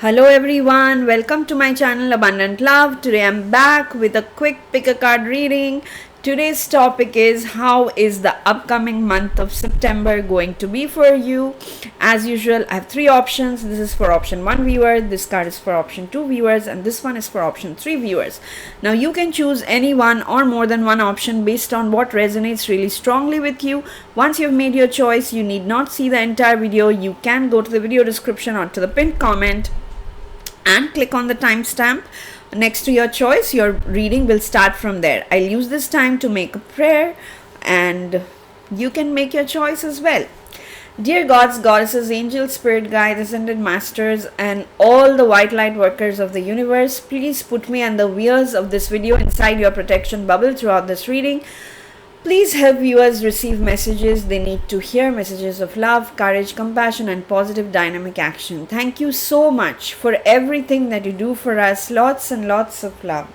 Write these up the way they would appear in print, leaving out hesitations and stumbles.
Hello everyone, welcome to my channel Abundant Love. Today I'm back with a quick pick a card reading. Today's topic is how is the upcoming month of September going to be for you. As usual, I have three options. This is for option 1 viewer, this card is for option 2 viewers, and this one is for option 3 viewers. Now you can choose any one or more than one option based on what resonates really strongly with you. Once you've made your choice, you need not see the entire video. You can go to the video description or to the pinned comment and click on the timestamp next to your choice. Your reading will start from there. I'll use this time to make a prayer and you can make your choice as well. Dear gods, goddesses, angels, spirit guides, ascended masters, and all the white light workers of the universe, please put me and the viewers of this video inside your protection bubble throughout this reading. Please help viewers receive messages they need to hear, messages of love, courage, compassion, and positive dynamic action. Thank you so much for everything that you do for us. Lots and lots of love.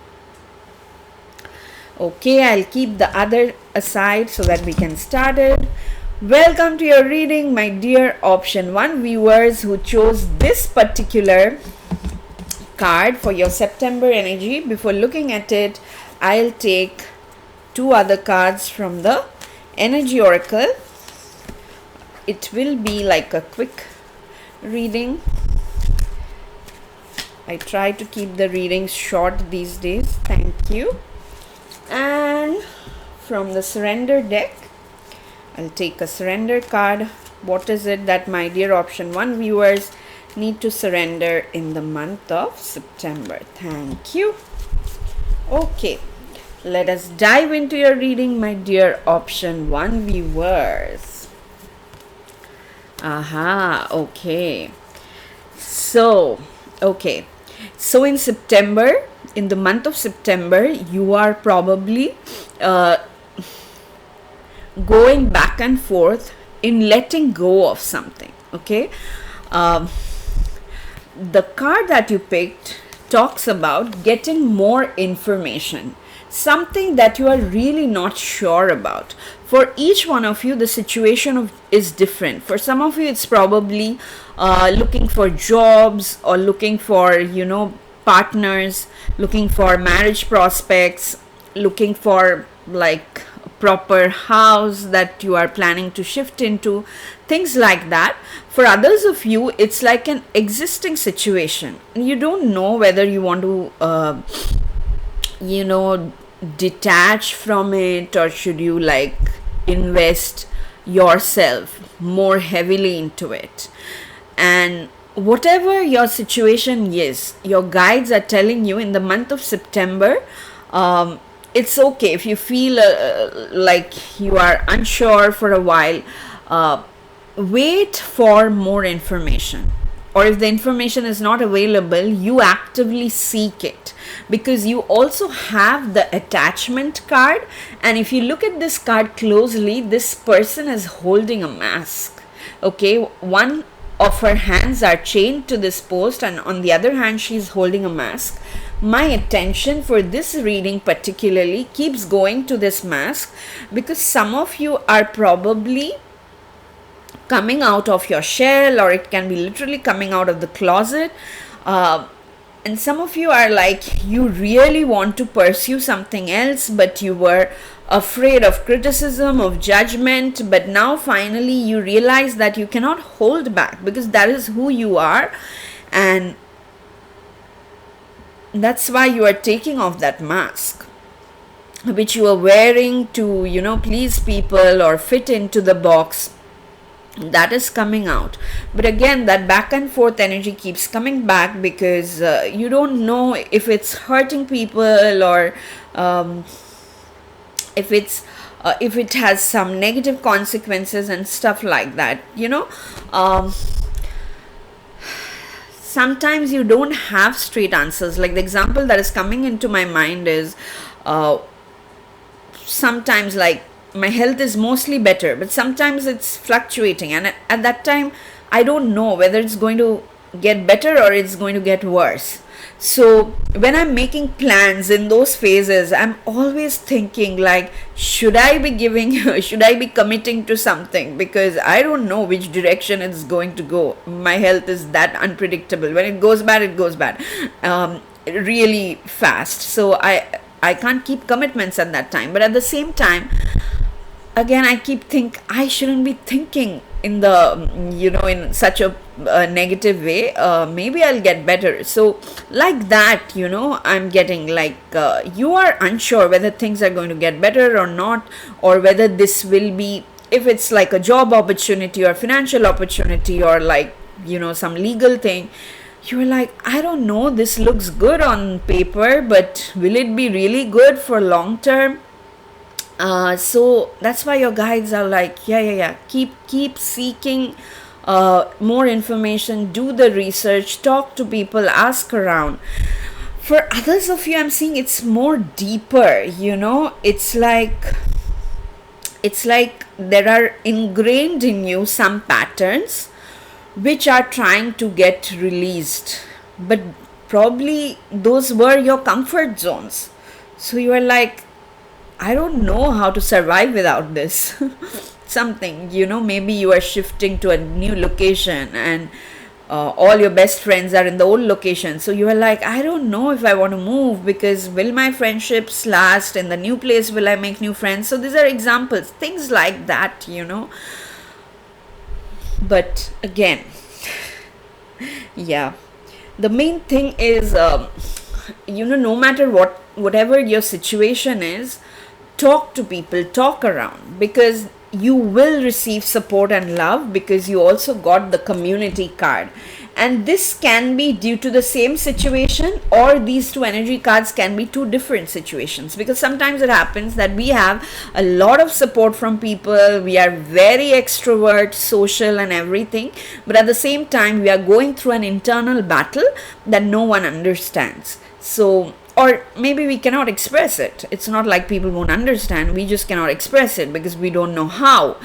Okay, I'll keep the other aside so that we can start it. Welcome to your reading, my dear option 1 viewers who chose this particular card for your September energy. Before looking at it, I'll take 2 other cards from the energy oracle. It will be like a quick reading. I try to keep the readings short these days. Thank you. And from the surrender deck, I'll take a surrender card. What is it that my dear option 1 viewers need to surrender in the month of September? Thank you. Okay. Let us dive into your reading, my dear option 1 viewers. Okay. So in September, in the month of September, you are probably going back and forth in letting go of something. Okay. The card that you picked talks about getting more information. Something that you are really not sure about. For each one of you, the situation is different. For some of you, it's probably looking for jobs or looking for, partners, looking for marriage prospects, looking for like a proper house that you are planning to shift into, things like that. For others of you, it's like an existing situation. You don't know whether you want to detach from it, or should you like invest yourself more heavily into it. And whatever your situation is, your guides are telling you in the month of September, it's okay if you feel like you are unsure for a while. Wait for more information, or if the information is not available, you actively seek it, because you also have the attachment card. And if you look at this card closely, this person is holding a mask. Okay, one of her hands are chained to this post, and on the other hand she is holding a mask. My attention for this reading particularly keeps going to this mask, because some of you are probably coming out of your shell, or it can be literally coming out of the closet. And some of you are like, you really want to pursue something else, but you were afraid of criticism, of judgment. But now finally you realize that you cannot hold back, because that is who you are. And that's why you are taking off that mask, which you are wearing to, please people or fit into the box. That is coming out. But again, that back and forth energy keeps coming back, because you don't know if it's hurting people, or if it has some negative consequences and stuff like that. Sometimes you don't have straight answers. Like the example that is coming into my mind is sometimes like my health is mostly better, but sometimes it's fluctuating, and at that time I don't know whether it's going to get better or it's going to get worse. So when I'm making plans in those phases, I'm always thinking like, should I be giving, should I be committing to something, because I don't know which direction it's going to go. My health is that unpredictable. When it goes bad, it goes bad really fast. So I can't keep commitments at that time. But at the same time, again, I keep think I shouldn't be thinking in the, in such a negative way. Maybe I'll get better. So like that, I'm getting like, you are unsure whether things are going to get better or not, or whether this will be, if it's like a job opportunity or financial opportunity or like, some legal thing. You're like, I don't know, this looks good on paper, but will it be really good for long term? So that's why your guides are like, yeah. Keep seeking more information, do the research, talk to people, ask around. For others of you, I'm seeing it's more deeper. It's like there are ingrained in you some patterns which are trying to get released, but probably those were your comfort zones. So you are like, I don't know how to survive without this. Something, maybe you are shifting to a new location and all your best friends are in the old location. So you are like, I don't know if I want to move, because will my friendships last in the new place? Will I make new friends? So these are examples, things like that, But again, yeah, the main thing is, no matter whatever your situation is, talk to people, talk around, because you will receive support and love, because you also got the community card. And this can be due to the same situation, or these two energy cards can be two different situations, because sometimes it happens that we have a lot of support from people, we are very extrovert, social and everything, but at the same time we are going through an internal battle that no one understands. So, or maybe we cannot express it. It's not like people won't understand, we just cannot express it because we don't know how.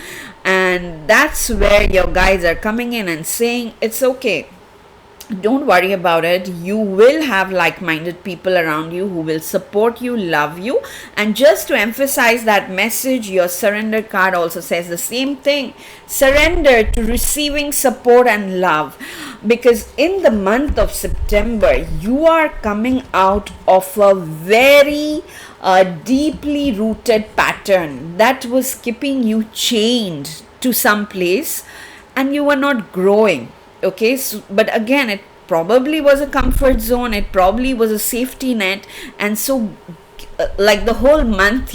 And that's where your guides are coming in and saying, it's okay, don't worry about it. You will have like-minded people around you who will support you, love you. And just to emphasize that message, your surrender card also says the same thing. Surrender to receiving support and love, because in the month of September you are coming out of a very deeply rooted pattern that was keeping you chained to some place and you were not growing. Okay, so, but again, it probably was a comfort zone, it probably was a safety net, and so like the whole month,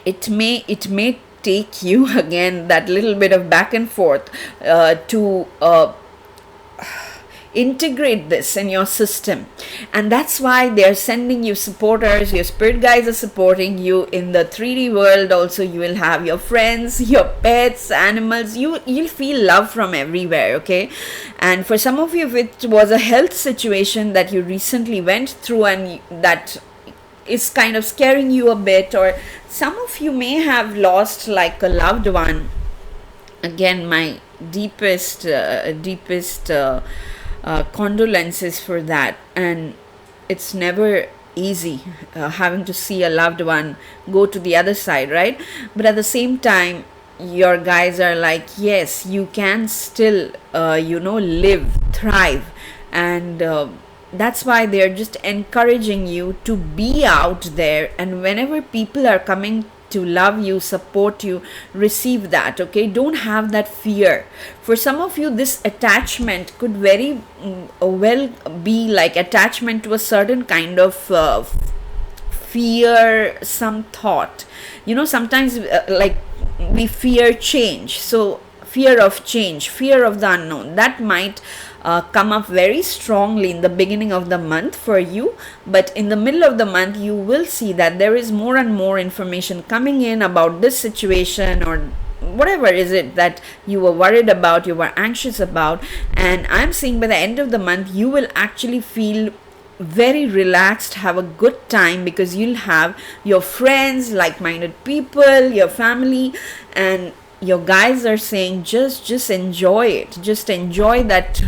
it may take you again that little bit of back and forth to integrate this in your system. And that's why they're sending you supporters, your spirit guides are supporting you in the 3D world. Also, you will have your friends, your pets, animals, you'll feel love from everywhere. Okay, and for some of you, if it was a health situation that you recently went through and that is kind of scaring you a bit, or some of you may have lost like a loved one, again, my deepest condolences for that. And it's never easy having to see a loved one go to the other side, right? But at the same time, your guys are like, yes, you can still live, thrive, and that's why they're just encouraging you to be out there. And whenever people are coming to love you, support you, receive that. Okay, don't have that fear. For some of you, this attachment could very well be like attachment to a certain kind of fear, some thought. Sometimes like we fear change. So fear of change, fear of the unknown, that might come up very strongly in the beginning of the month for you. But in the middle of the month, you will see that there is more and more information coming in about this situation, or whatever is it that you were worried about, you were anxious about. And I'm seeing by the end of the month, you will actually feel very relaxed, have a good time, because you'll have your friends, like-minded people, your family, and your guys are saying just enjoy it, just enjoy that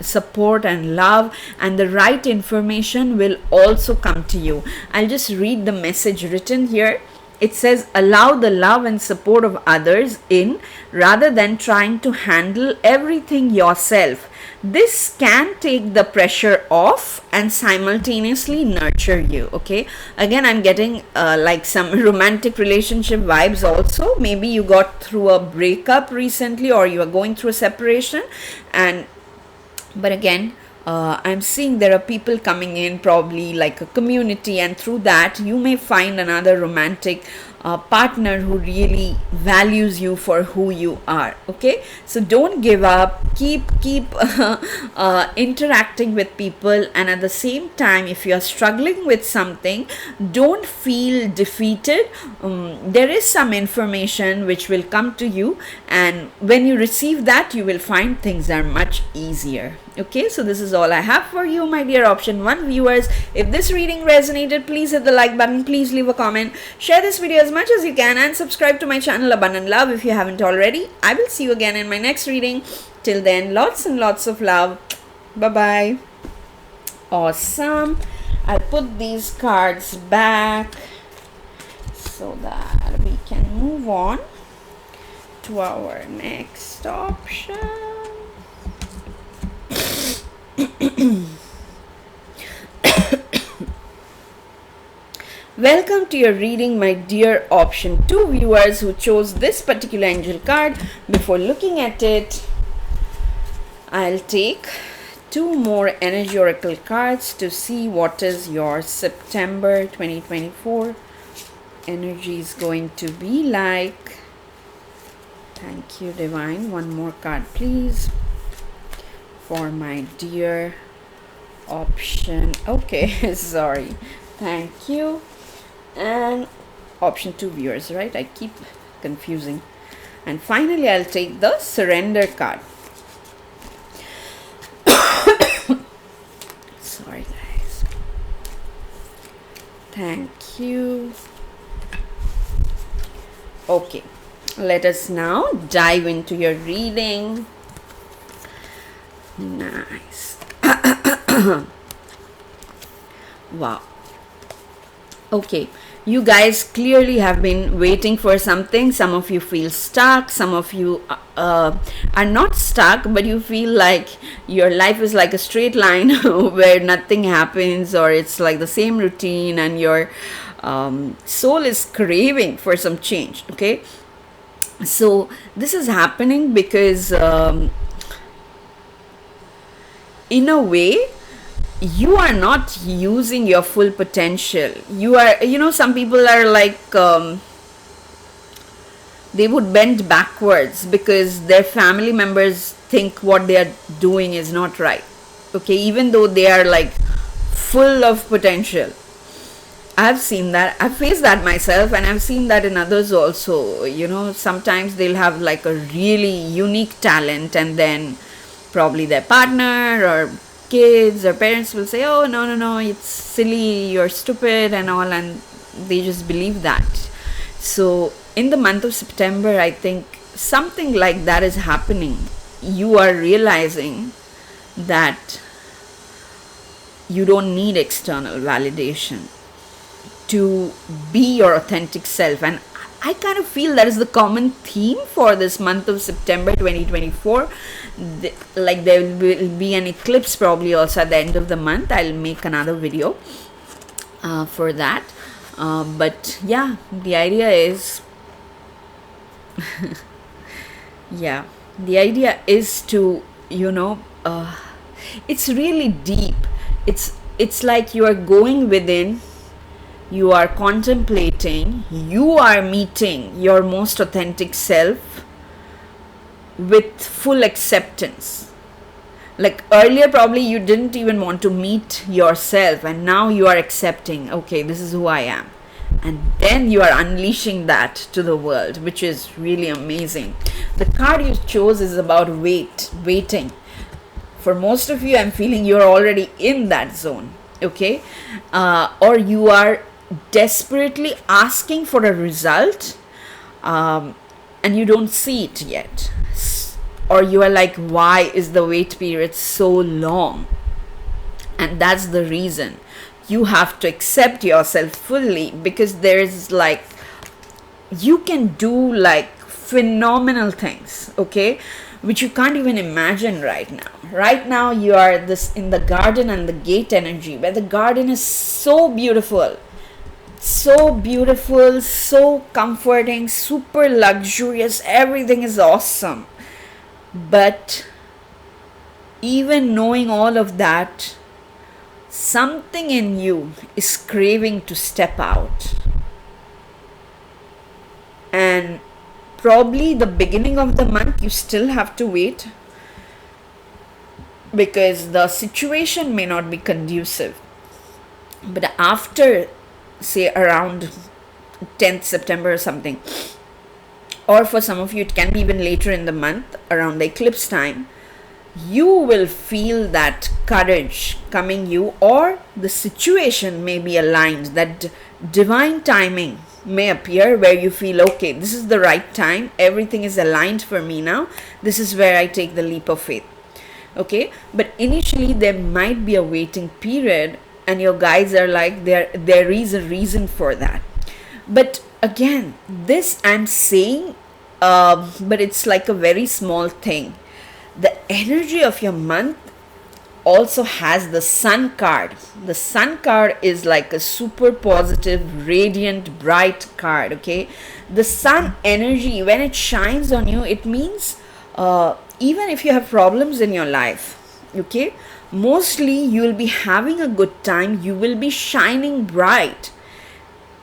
support and love, and the right information will also come to you. I'll just read the message written here. It says, allow the love and support of others in rather than trying to handle everything yourself. This can take the pressure off and simultaneously nurture you. Okay, again, I'm getting like some romantic relationship vibes also. Maybe you got through a breakup recently, or you are going through a separation, but again, I'm seeing there are people coming in, probably like a community, and through that you may find another romantic partner who really values you for who you are. Okay, so don't give up, keep interacting with people, and at the same time, if you are struggling with something, don't feel defeated. There is some information which will come to you, and when you receive that, you will find things are much easier. Okay, so this is all I have for you, my dear option 1 viewers. If this reading resonated, please hit the like button, please leave a comment, share this video as much as you can, and subscribe to my channel Abundant Love if you haven't already. I will see you again in my next reading. Till then, lots and lots of love. Bye bye. Awesome. I'll put these cards back so that we can move on to our next option. Welcome to your reading, my dear option 2 viewers who chose this particular angel card. Before looking at it, I'll take 2 more energy oracle cards to see what is your September 2024 energy is going to be like. Thank you, Divine. 1 more card, please, for my dear option. Okay, sorry. Thank you. And option 2 viewers, right? I keep confusing. And finally, I'll take the surrender card. Sorry, guys. Thank you. Okay, let us now dive into your reading. Nice. Wow. Okay, you guys clearly have been waiting for something. Some of you feel stuck, some of you are not stuck, but you feel like your life is like a straight line where nothing happens, or it's like the same routine, and your soul is craving for some change. Okay, so this is happening because in a way, you are not using your full potential. You are, some people are like, they would bend backwards because their family members think what they are doing is not right. Okay, even though they are like full of potential. I've seen that. I've faced that myself, and I've seen that in others also. Sometimes they'll have like a really unique talent, and then probably their partner or kids or parents will say, oh, no, it's silly, you're stupid and all, and they just believe that. So in the month of September, I think something like that is happening. You are realizing that you don't need external validation to be your authentic self, and I kind of feel that is the common theme for this month of September 2024. Like there will be an eclipse probably also at the end of the month. I'll make another video for that. But yeah, the idea is, the idea is to, it's really deep. It's like you are going within. You are contemplating, you are meeting your most authentic self with full acceptance. Like earlier, probably you didn't even want to meet yourself, and now you are accepting, okay, this is who I am. And then you are unleashing that to the world, which is really amazing. The card you chose is about waiting. For most of you, I'm feeling you're already in that zone, okay? Or you are desperately asking for a result, and and you don't see it yet. Or you are like, why is the wait period so long? And that's the reason. You have to accept yourself fully, because there is like, you can do like phenomenal things, okay, which you can't even imagine right now. Right now you are this in the garden and the gate energy, where the garden is so beautiful, so comforting, super luxurious, everything is awesome. But even knowing all of that, something in you is craving to step out. And probably the beginning of the month you still have to wait, because the situation may not be conducive. But after, say, around 10th September or something, or for some of you it can be even later in the month, around the eclipse time, you will feel that courage coming you, or the situation may be aligned, that divine timing may appear where you feel, okay, this is the right time, everything is aligned for me now, this is where I take the leap of faith. Okay, but initially there might be a waiting period, and your guides are like, there is a reason for that. But again, this I'm saying, but it's like a very small thing. The energy of your month also has the sun card. The sun card is like a super positive, radiant, bright card, okay? The sun energy, when it shines on you, it means even if you have problems in your life, okay, mostly you will be having a good time, you will be shining bright,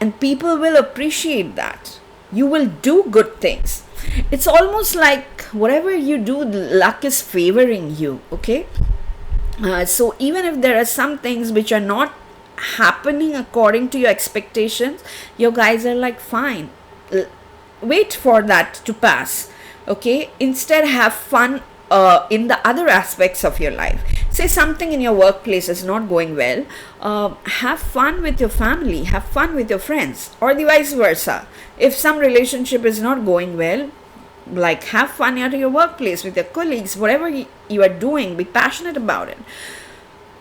and people will appreciate that. You will do good things. It's almost like whatever you do, luck is favoring you, okay? So even if there are some things which are not happening according to your expectations, your guys are like, fine, wait for that to pass, okay? Instead, have fun in the other aspects of your life. Say something in your workplace is not going well, have fun with your family, have fun with your friends, or the vice versa. If some relationship is not going well, like, have fun at your workplace with your colleagues, whatever you are doing, be passionate about it.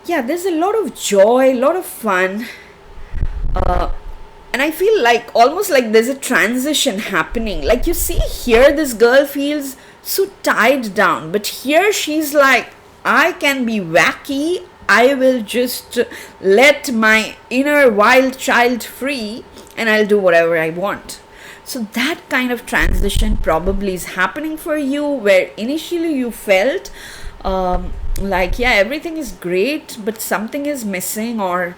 Yeah, there's a lot of joy, a lot of fun, and I feel like almost like there's a transition happening. Like, you see here, this girl feels so tied down, but here she's like, I can be wacky, I will just let my inner wild child free, and I'll do whatever I want. So that kind of transition probably is happening for you, where initially you felt like, yeah, everything is great, but something is missing, or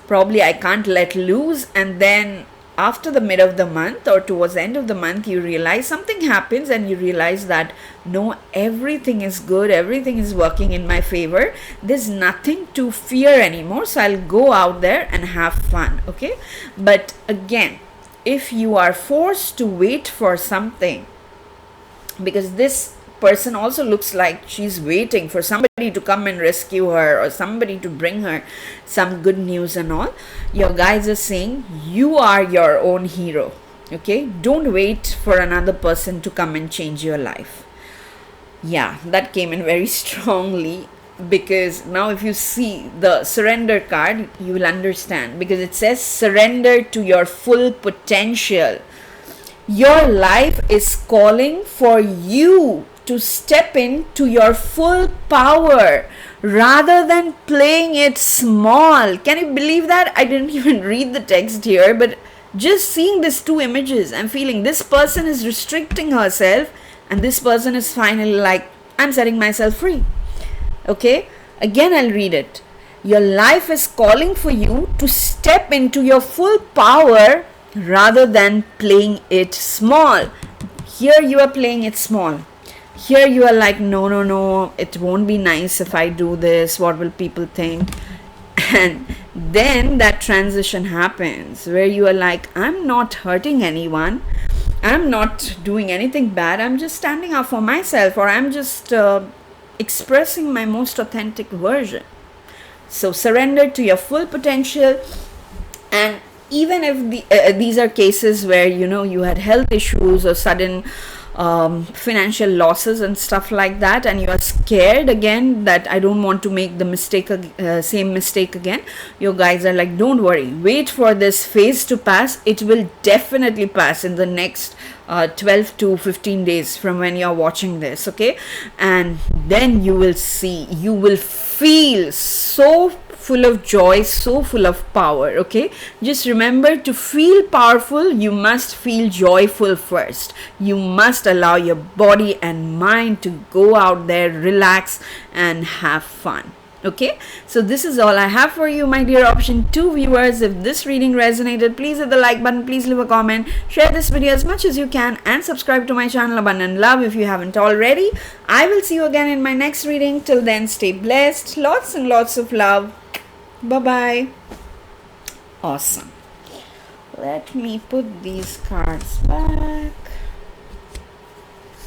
probably I can't let loose. And then after the mid of the month or towards the end of the month, you realize something happens, and you realize that no, everything is good, everything is working in my favor, there's nothing to fear anymore, so I'll go out there and have fun, okay? But again, if you are forced to wait for something, because this person also looks like she's waiting for somebody to come and rescue her, or somebody to bring her some good news and all, your guides are saying you are your own hero, okay? Don't wait for another person to come and change your life. Yeah, that came in very strongly, because now if you see the surrender card, you will understand, because it says surrender to your full potential. Your life is calling for you to step into your full power rather than playing it small. Can you believe that? I didn't even read the text here, but just seeing these two images, I'm feeling this person is restricting herself, and this person is finally like, I'm setting myself free. Okay, again I'll read it. Your life is calling for you to step into your full power rather than playing it small. Here you are playing it small. Here you are like, no, it won't be nice if I do this. What will people think? And then that transition happens where you are like, I'm not hurting anyone. I'm not doing anything bad. I'm just standing up for myself, or I'm just expressing my most authentic version. So surrender to your full potential. And even if these are cases where you had health issues or sudden financial losses and stuff like that, and you are scared again that I don't want to make the same mistake again, your guides are like, don't worry, wait for this phase to pass. It will definitely pass in the next 12 to 15 days from when you're watching this, okay? And then you will see, you will feel so full of joy, so full of power, okay? Just remember, to feel powerful, you must feel joyful first. You must allow your body and mind to go out there, relax, and have fun. Okay, so this is all I have for you, my dear option 2 viewers. If this reading resonated, please hit the like button, please leave a comment, share this video as much as you can, and subscribe to my channel Abundant Love if you haven't already. I will see you again in my next reading. Till then, stay blessed, lots and lots of love. Bye bye. Awesome. Let me put these cards back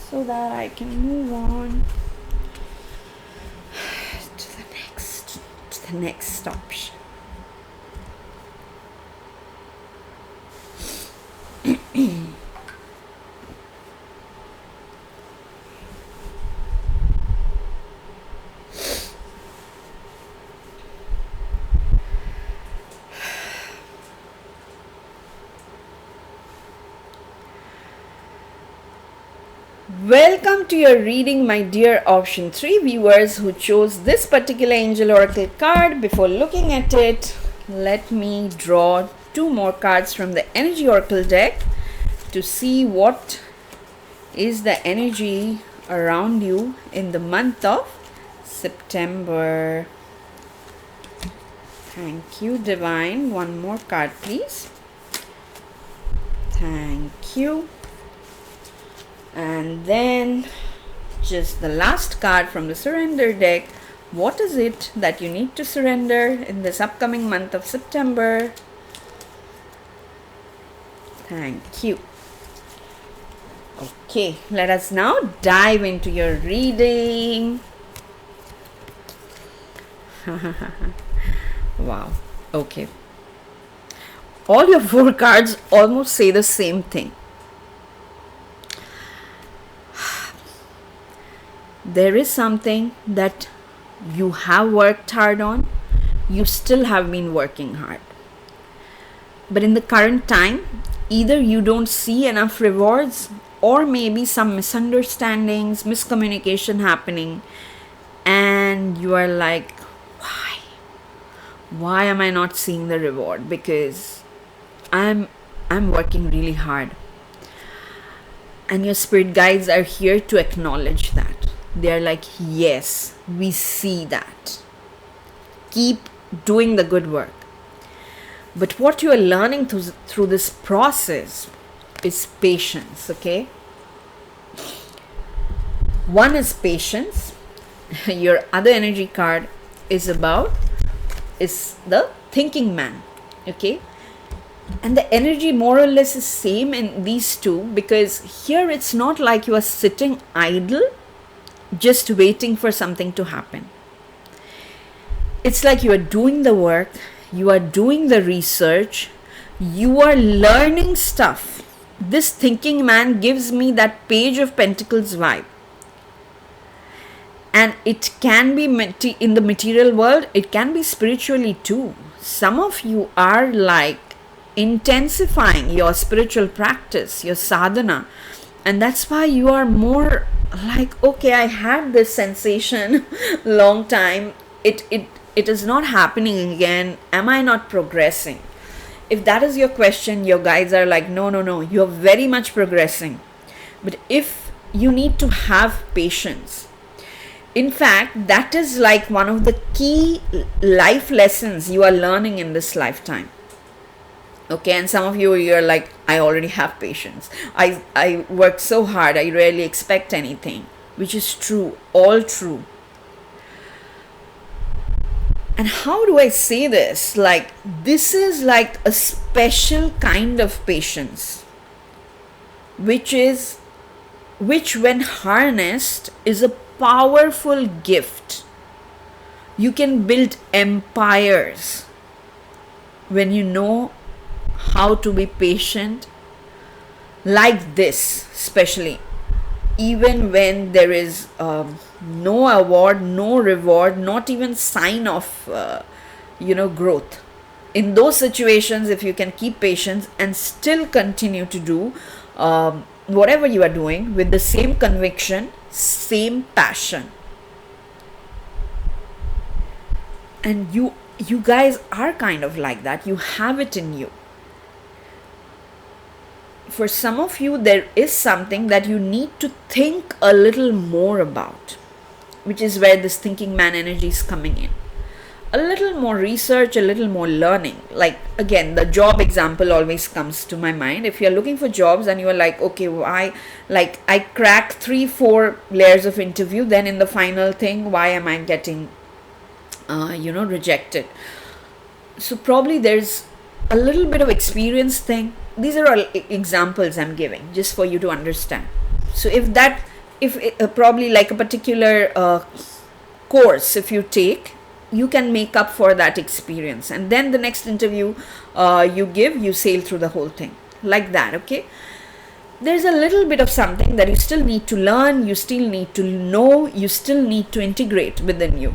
so that I can move on to the next option. Welcome to your reading, my dear option 3 viewers who chose this particular angel oracle card. Before looking at it, let me draw 2 more cards from the energy oracle deck to see what is the energy around you in the month of September. Thank you, Divine. One more card, please. Thank you. And then just the last card from the surrender deck. What is it that you need to surrender in this upcoming month of September? Thank you. Okay, let us now dive into your reading. Wow. Okay. All your 4 cards almost say the same thing. There is something that you have worked hard on. You still have been working hard. But in the current time, either you don't see enough rewards, or maybe some misunderstandings, miscommunication happening, and you are like, why am I not seeing the reward? Because I'm working really hard. And your spirit guides are here to acknowledge that. They're like, yes, we see that. Keep doing the good work. But what you are learning through this process is patience, okay? One is patience. Your other energy card is the thinking man, okay? And the energy more or less is same in these two, because here it's not like you are sitting idle just waiting for something to happen. It's like you are doing the work, you are doing the research, you are learning stuff. This thinking man gives me that Page of Pentacles vibe. And it can be in the material world, it can be spiritually too. Some of you are like intensifying your spiritual practice, your sadhana, and that's why you are more like, okay, I had this sensation long time, it is not happening again, am I not progressing? If that is your question, your guides are like, no, you're very much progressing. But if you need to have patience, in fact, that is like one of the key life lessons you are learning in this lifetime. Okay, and some of you're like, I already have patience. I work so hard, I rarely expect anything. Which is true, all true. And how do I say this? Like, this is like a special kind of patience, which when harnessed is a powerful gift. You can build empires when you know how to be patient, like this especially. even when there is no award, no reward, not even sign of growth. In those situations, if you can keep patience and still continue to do whatever you are doing with the same conviction, same passion, and you guys are kind of like that, you have it in you. For some of you, there is something that you need to think a little more about, which is where this thinking man energy is coming in. A little more research, a little more learning. Like, again, the job example always comes to my mind. If you're looking for jobs and you're like, okay, I cracked 3-4 layers of interview, then in the final thing, why am I getting rejected? So probably there's a little bit of experience thing. These are all examples I'm giving just for you to understand. So probably like a particular course, if you take, you can make up for that experience, and then the next interview you sail through the whole thing like that. Okay, there's a little bit of something that you still need to learn, you still need to know, you still need to integrate within you.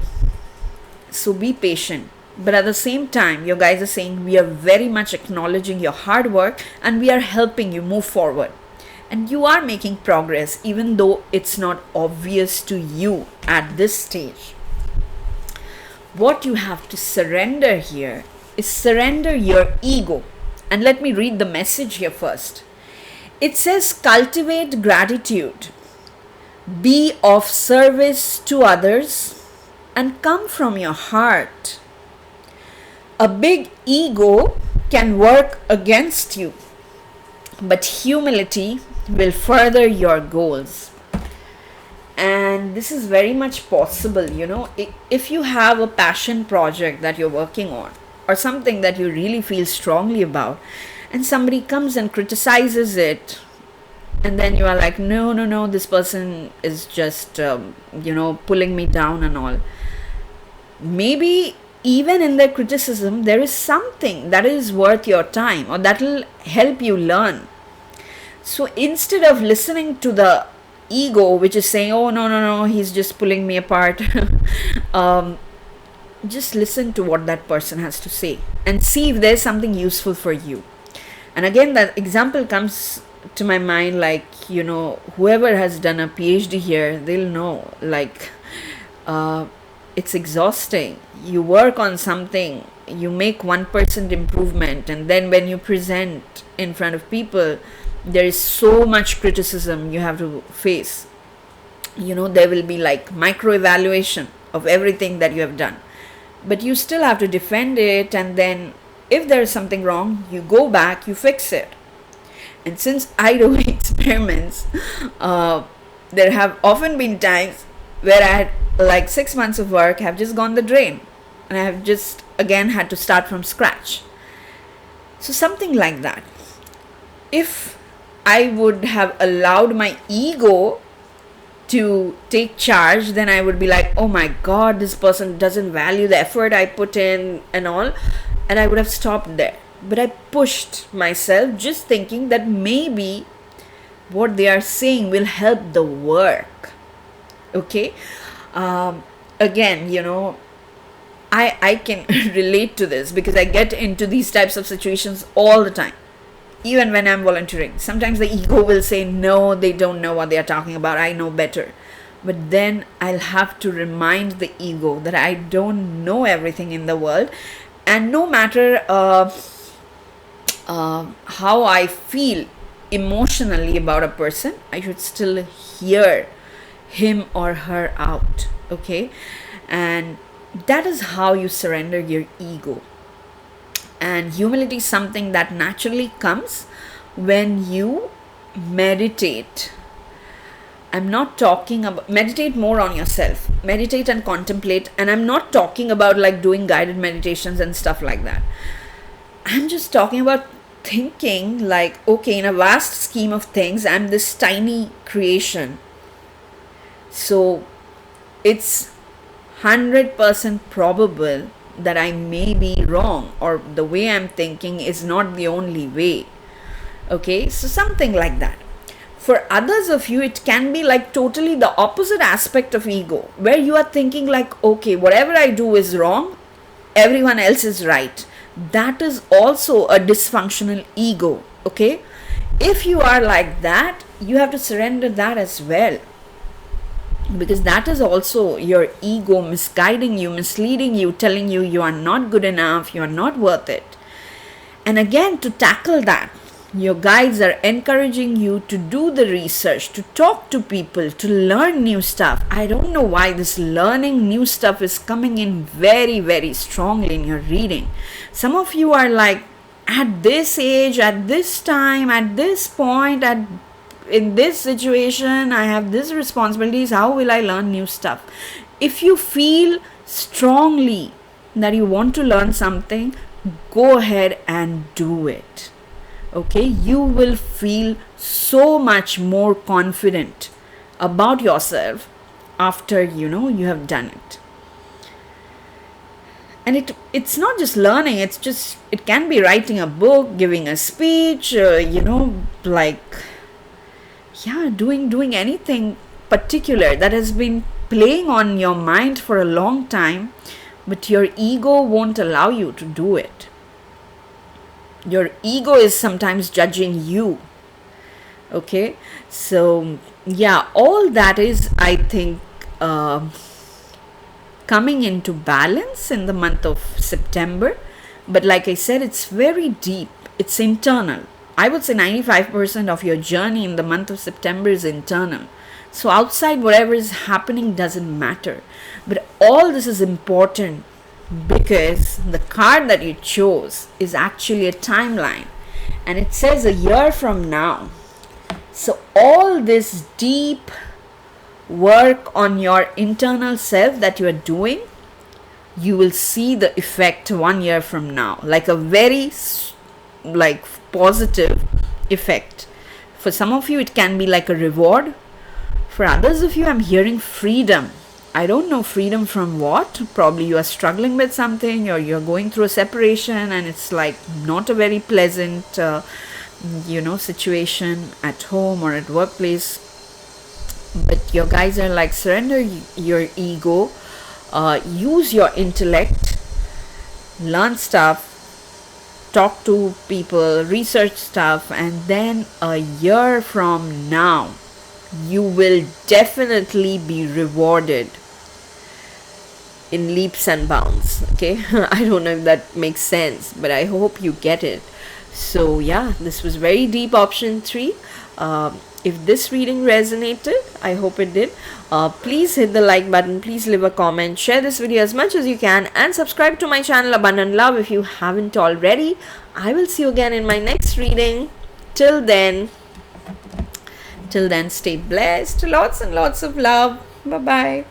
So be patient. But at the same time, you guys are saying we are very much acknowledging your hard work and we are helping you move forward. And you are making progress even though it's not obvious to you at this stage. What you have to surrender here is surrender your ego. And let me read the message here first. It says, cultivate gratitude, be of service to others, and come from your heart. A big ego can work against you, but humility will further your goals. And this is very much possible, if you have a passion project that you're working on, or something that you really feel strongly about, and somebody comes and criticizes it, and then you are like, no, this person is just pulling me down and all. Maybe even in their criticism, there is something that is worth your time or that will help you learn. So instead of listening to the ego, which is saying, oh, no, he's just pulling me apart, just listen to what that person has to say and see if there's something useful for you. And again, that example comes to my mind, like, whoever has done a PhD here, they'll know, like, it's exhausting. You work on something, you make 1% improvement, and then when you present in front of people, there is so much criticism you have to face. There will be like micro evaluation of everything that you have done, but you still have to defend it, and then if there is something wrong, you go back, you fix it. And since I do experiments, there have often been times where I had like 6 months of work have just gone the drain, and I have just again had to start from scratch. So something like that. If I would have allowed my ego to take charge, then I would be like, oh my god, this person doesn't value the effort I put in and all, and I would have stopped there. But I pushed myself, just thinking that maybe what they are saying will help the work. Okay, again, I can relate to this because I get into these types of situations all the time. Even when I'm volunteering, sometimes the ego will say, no, they don't know what they are talking about, I know better. But then I'll have to remind the ego that I don't know everything in the world, and no matter how I feel emotionally about a person, I should still hear him or her out. Okay, and that is how you surrender your ego. And humility is something that naturally comes when you meditate. I'm not talking about meditate more on yourself, meditate and contemplate. And I'm not talking about like doing guided meditations and stuff like that. I'm just talking about thinking like, okay, in a vast scheme of things, I'm this tiny creation. So it's 100% probable that I may be wrong, or the way I'm thinking is not the only way. Okay, so something like that. For others of you, it can be like totally the opposite aspect of ego, where you are thinking like, okay, whatever I do is wrong, everyone else is right. That is also a dysfunctional ego, okay? If you are like that, you have to surrender that as well, because that is also your ego misguiding you, misleading you, telling you you are not good enough, you are not worth it. And again, to tackle that, your guides are encouraging you to do the research, to talk to people, to learn new stuff. I don't know why this learning new stuff is coming in very, very strongly in your reading. Some of you are like, at this age, at this time, at this point, in this situation, I have these responsibilities. How will I learn new stuff? If you feel strongly that you want to learn something, go ahead and do it. Okay, you will feel so much more confident about yourself after you have done it. And it's not just learning, it can be writing a book, giving a speech, doing anything particular that has been playing on your mind for a long time, but your ego won't allow you to do it. Your ego is sometimes judging you. Okay, so yeah, all that is, I think, coming into balance in the month of September. But like I said, it's very deep, it's internal. I would say 95% of your journey in the month of September is internal. So outside, whatever is happening doesn't matter. But all this is important because the card that you chose is actually a timeline, and it says a year from now. So all this deep work on your internal self that you are doing, you will see the effect 1 year from now, like a very positive effect. For some of you, it can be like a reward. For others of you, I'm hearing freedom. I don't know freedom from what. Probably you are struggling with something, or you're going through a separation and it's like not a very pleasant situation at home or at workplace. But your guys are like, surrender your ego, use your intellect, learn stuff, talk to people, research stuff, and then a year from now you will definitely be rewarded in leaps and bounds. Okay, I don't know if that makes sense, but I hope you get it. So yeah, this was very deep, option 3. If this reading resonated, I hope it did. Please hit the like button, please leave a comment, share this video as much as you can, and subscribe to my channel Abundant Love if you haven't already. I will see you again in my next reading. Till then, stay blessed. Lots and lots of love. Bye bye.